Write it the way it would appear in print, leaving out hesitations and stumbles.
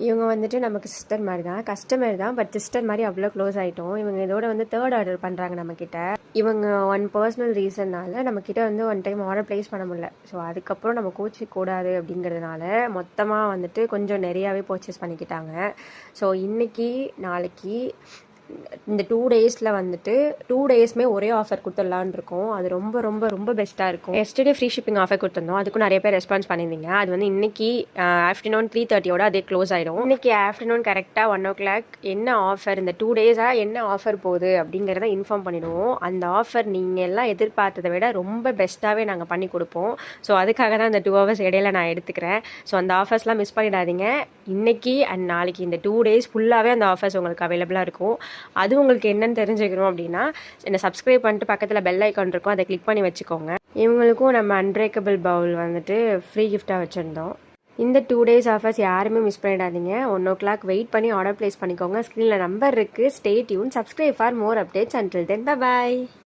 இவங்க வந்துட்டு நமக்கு சிஸ்டர் மாதிரி தான், கஸ்டமர் தான், பட் சிஸ்டர் மாதிரி அவ்வளோ க்ளோஸ் ஆகிட்டோம். இவங்க இதோட வந்து தேர்ட் ஆர்டர் பண்ணுறாங்க நம்மக்கிட்ட. இவங்க ஒன் பர்சனல் ரீசன்னால நம்மக்கிட்ட வந்து ஒன் டைம் ஆர்டர் ப்ளேஸ் பண்ண முடியல. ஸோ அதுக்கப்புறம் நம்ம கூடாது அப்படிங்கிறதுனால மொத்தமாக வந்துட்டு கொஞ்சம் நிறையாவே பர்ச்சேஸ் பண்ணிக்கிட்டாங்க. ஸோ இன்றைக்கி நாளைக்கு இந்த 2 டேஸில் வந்துட்டு 2 டேஸுமே ஒரே ஆஃபர் கொடுத்துடலான்னு இருக்கோம். அது ரொம்ப ரொம்ப ரொம்ப பெஸ்ட்டாக இருக்கும். எஸ்டர்டே ஃப்ரீ ஷிப்பிங் ஆஃபர் கொடுத்துருந்தோம். அதுக்கும் நிறைய பேர் ரெஸ்பான்ஸ் பண்ணியிருந்தீங்க. அது வந்து இன்னைக்கு ஆஃப்டர்நூன் 3:30 அதே க்ளோஸ் ஆகிடும். இன்னைக்கு ஆஃப்டர்நூன் கரெக்டாக 1 o'clock என்ன ஆஃபர், இந்த 2 டேஸாக என்ன ஆஃபர் போகுது அப்படிங்கிறத இன்ஃபார்ம் பண்ணிவிடுவோம். அந்த ஆஃபர் நீங்கள் எல்லாம் எதிர்பார்த்ததை விட ரொம்ப பெஸ்ட்டாகவே நாங்கள் பண்ணி கொடுப்போம். ஸோ அதுக்காக தான் இந்த 2 hours இடையில நான் எடுத்துக்கிறேன். ஸோ அந்த ஆஃபர்ஸ்லாம் மிஸ் பண்ணிடாதீங்க. இன்னைக்கு அண்ட் நாளைக்கு இந்த 2 days ஃபுல்லாகவே அந்த ஆஃபர்ஸ் உங்களுக்கு அவைலபிளாக இருக்கும். அது உங்களுக்கு என்னன்னு தெரிஞ்சுக்கணும் அப்படின்னா என்னை சப்ஸ்கிரைப் பண்ணிட்டு பக்கத்தில் பெல் ஐக்கான் இருக்கும், அதை கிளிக் பண்ணி வச்சுக்கோங்க. இவங்களுக்கும் நம்ம அன்பிரேக்கபிள் பவுல் வந்துட்டு ஃப்ரீ கிஃப்டாக வச்சுருந்தோம். இந்த 2 days ஆஃபர்ஸ் யாருமே மிஸ் பண்ணிடாதீங்க. 1 o'clock வெயிட் பண்ணி ஆர்டர் ப்ளேஸ் பண்ணிக்கோங்க. ஸ்க்ரீனில் நம்பர் இருக்குது. Stay tune, subscribe for more updates. Until then by.